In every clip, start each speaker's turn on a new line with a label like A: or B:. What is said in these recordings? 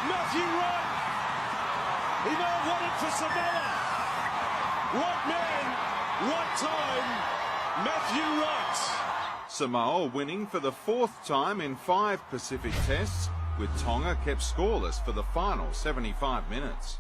A: Matthew Wright. He may have won it for Samoa. Right man, right time, Matthew Wright.
B: Samoa winning for the 4th time in 5 Pacific Tests, with Tonga kept scoreless for the final 75 minutes.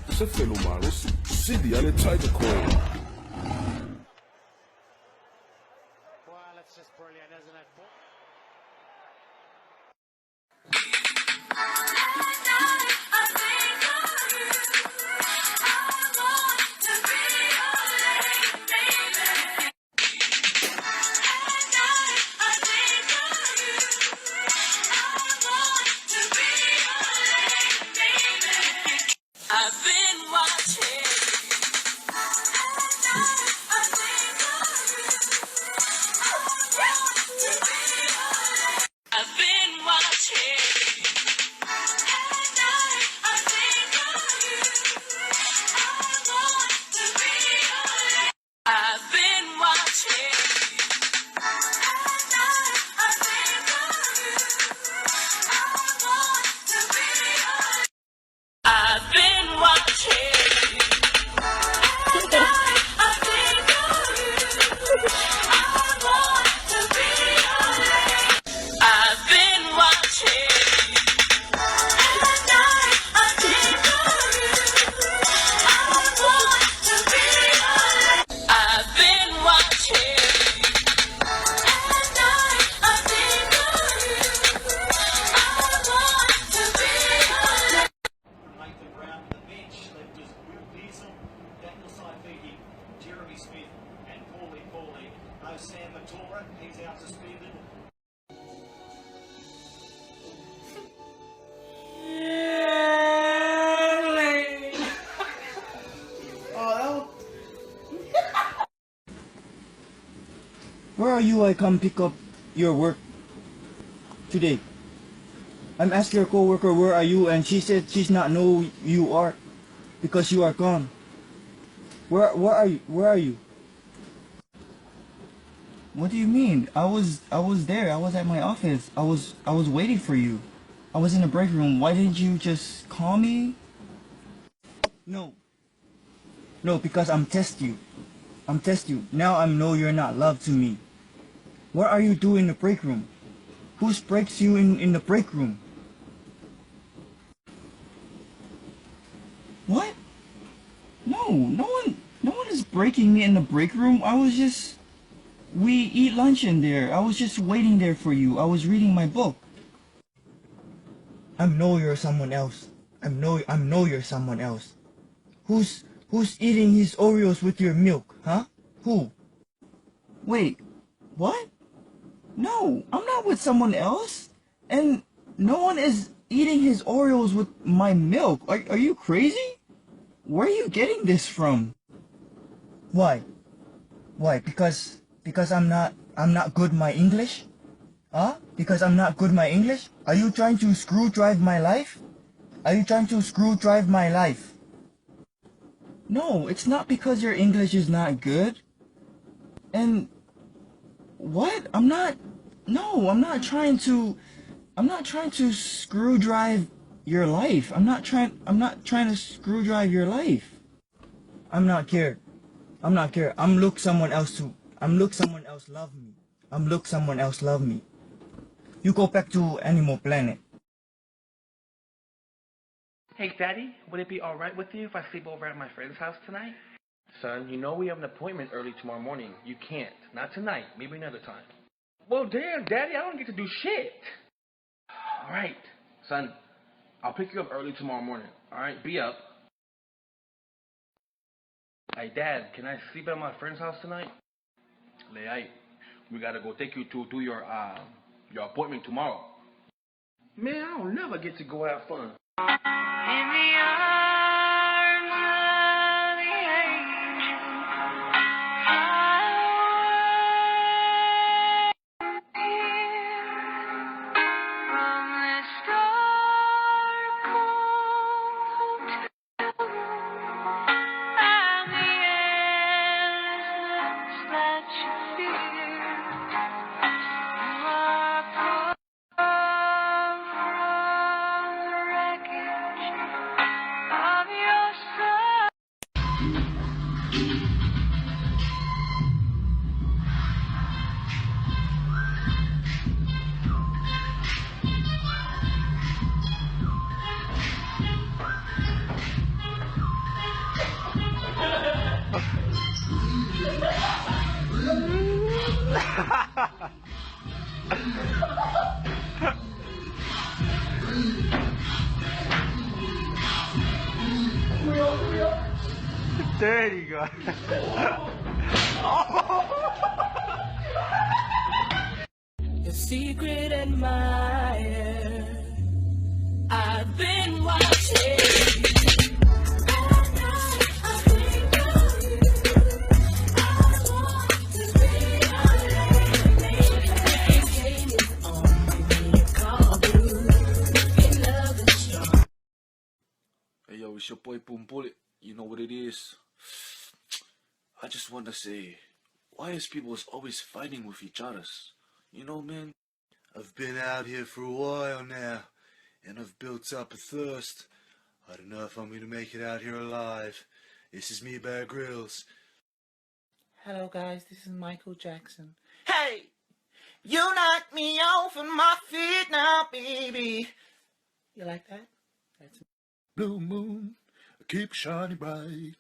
C: Você fez no mal, Cindy, elle est tight coin.
D: Well, it's just brilliant, isn't it?
E: Jeremy Smith and Paulie. No Sam Matora, he's out suspended.
F: Where are you? I come pick up your work today. I'm asking your coworker where are you, and she said she's not know you are because you are gone. Where are you? Where are you? What do you mean? I was there. I was at my office. I was waiting for you. I was in the break room. Why didn't you just call me? No, because I'm test you. Now I know you're not love to me. What are you doing in the break room? Who breaks you in the break room? What? No one is breaking me in the break room. We eat lunch in there. I was just waiting there for you. I was reading my book. I know you're someone else. I know you're someone else. Who's eating his Oreos with your milk, huh? Who? Wait, what? No, I'm not with someone else. And no one is eating his Oreos with my milk. Are you crazy? Where are you getting this from? Why? Because Because I'm not good my English? Huh? Because I'm not good my English? Are you trying to screw drive my life? Are you trying to screw drive my life? No, it's not because your English is not good. And what? I'm not trying to screw drive your life. I'm not trying to screw drive your life. I'm not care. I'm look someone else love me. You go back to Animal Planet.
G: Hey, Daddy, would it be alright with you if I sleep over at my friend's house tonight? Son, you know we have an appointment early tomorrow morning. You can't. Not tonight. Maybe another time. Well, damn, Daddy, I don't get to do shit. Alright, son, I'll pick you up early tomorrow morning. Alright, be up. Hey, Dad, can I sleep at my friend's house tonight? Hey, we gotta go take you to do your appointment tomorrow. Man, I don't never get to go have fun.
H: In the arms of the angel, from this dark cold hotel room, and the endlessness that you fear, you are pulled from the wreckage of your soul.
F: There you go.
H: Your secret admirer, I've been watching. All night I think of you. I want to be your lady. Game is on, give me a call, boo. Your love is strong.
C: Hey yo, it's your boy Boom Bullet. You know what it is. I just want to say, why is people always fighting with each other? You know, man, I've been out here for a while now, and I've built up a thirst. I don't know if I'm going to make it out here alive. This is me, Bear Grylls.
I: Hello guys, this is Michael Jackson. Hey! You knocked me off of my feet now, baby. You like that? That's
C: Blue moon, keep shining bright.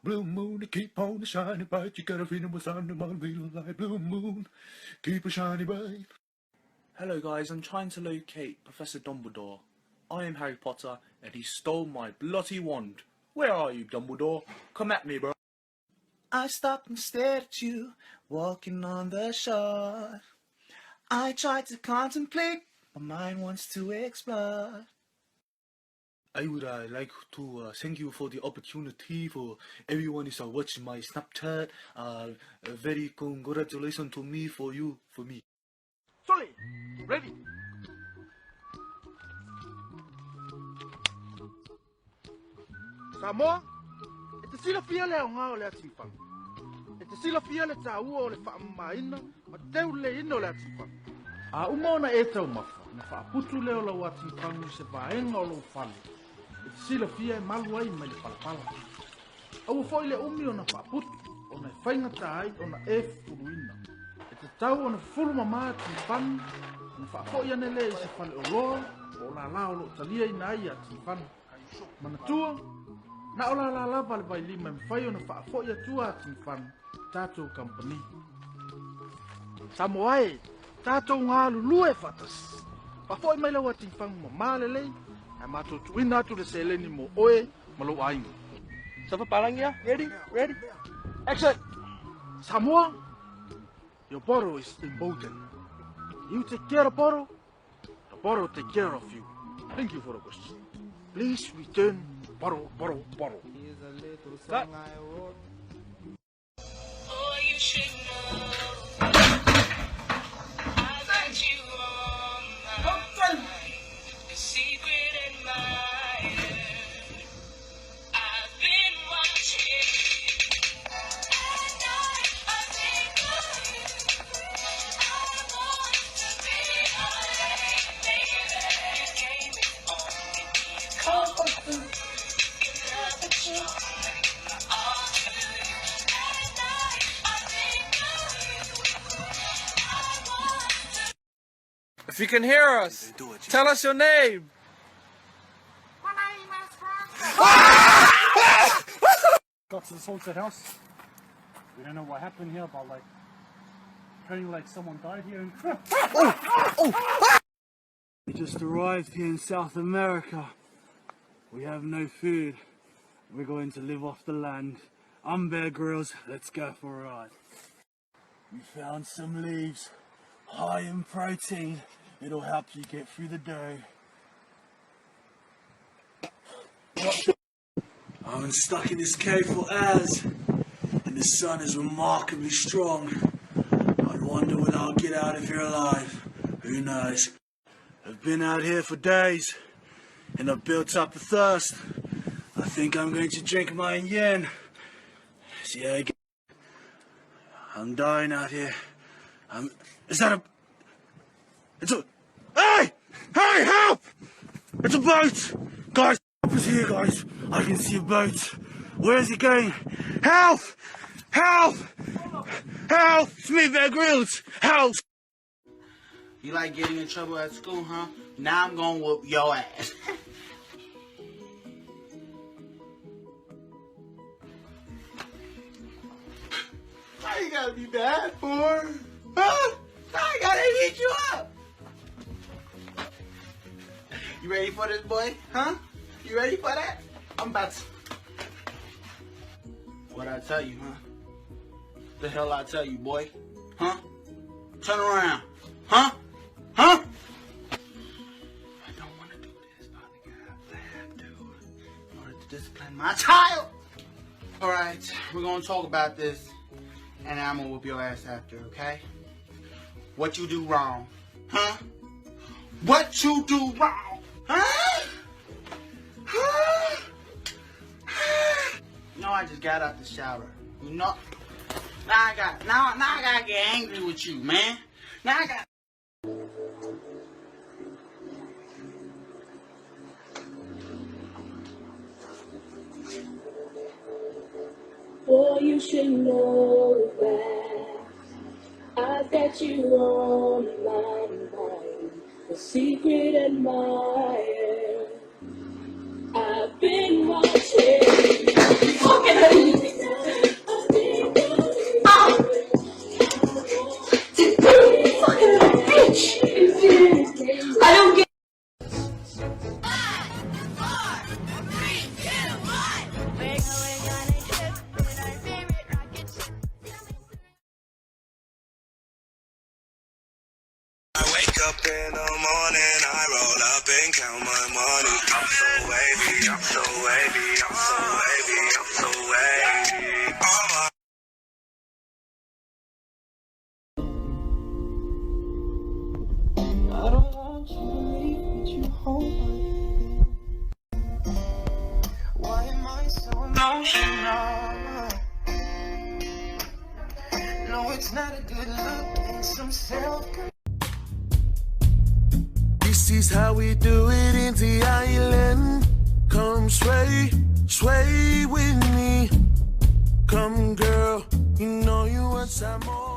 C: Blue moon, keep on shining bright. You got a feeling what's on the motivated light. Blue moon, keep shining bright. Hello guys, I'm trying to locate Professor Dumbledore. I am Harry Potter, and he stole my bloody wand. Where are you, Dumbledore? Come at me, bro.
I: I stopped and stared at you, walking on the shore. I tried to contemplate, my mind wants to explore.
C: I would like to thank you for the opportunity for everyone is watching my Snapchat. Very congratulations to me for you, for me.
A: Sully, ready. Samoa, e te sila fia le aunga o le atifang. E te sila fia le tāua o le whaamaina, ma teu le ino le atifang. A umona e tau mafa, na whaaputu leo lau atifangu se vaenga o lau whale. E te sila fia e malu ai mai le palapala. Au foi le umi o na whaaputu, o na whainga tāi o na e furuina. E te tau o na fulu mamā atifang, na whaafoi ane le i se whale o loa, o la la o lo talia i na ai atifang. Manatua, na o la la la vale vai lima mwhai o na whaafoi atua atifang, tātou company. Samoae, tātou ngā lulu e whatas. Whafoi mai lau atifang ma mālelei, e mātou tuina atu le seleni mo oe, ma lau aingo. Safa palangia, ready, ready, action! Samoa, your bottle is important. You take care of the bottle will take care of you. Thank you for the question. Please return bottle.
H: Oh, you should know.
J: If you can hear us, tell us your name.
K: Got to this haunted house. We don't know what happened here, but like, apparently like someone died here. We just arrived here in South America. We have no food. We're going to live off the land. I'm Bear Grylls. Let's go for a ride. We found some leaves, high in protein. It'll help you get through the day. I've been stuck in this cave for hours, and the sun is remarkably strong. I wonder whether I'll get out of here alive. Who knows? I've been out here for days, and I've built up a thirst. I think I'm going to drink my yin. See how I get. I'm dying out here. Is that a... It's a... Hey! Hey, help! It's a boat! Guys, help us here, guys. I can see a boat. Where is it going? Help! Help! Help! It's me, Bear Grylls. Help!
I: You like getting in trouble at school, huh? Now I'm gonna whoop your ass. Why you gotta be bad for? Huh? I gotta beat you up. You ready for this, boy? Huh? You ready for that? I'm about to... What'd I tell you, huh? The hell I tell you, boy? Huh? Turn around. Huh? Huh? I don't want to do this, but I have to in order to discipline my child. Alright, we're gonna talk about this, and I'm gonna whoop your ass after, okay? What you do wrong? Huh? What you do wrong? Huh? You know, I just got out the shower. You know, now I gotta get angry with you, man. Now I got.
H: Boy, you should know that I've got you on my mind, a secret admirer. I've been watching. Fucking hate you. Fucking bitch. I don't get.
L: Up in the morning, I roll up and count my money. I'm so wavy, I'm so wavy, I'm so wavy, I'm so wavy. All my
H: I don't want you to leave, but you hold on. Why am I so emotional? No, it's not a good look, and some self-control.
L: This is how we do it in the island. Come sway, sway with me. Come girl, you know you want some more.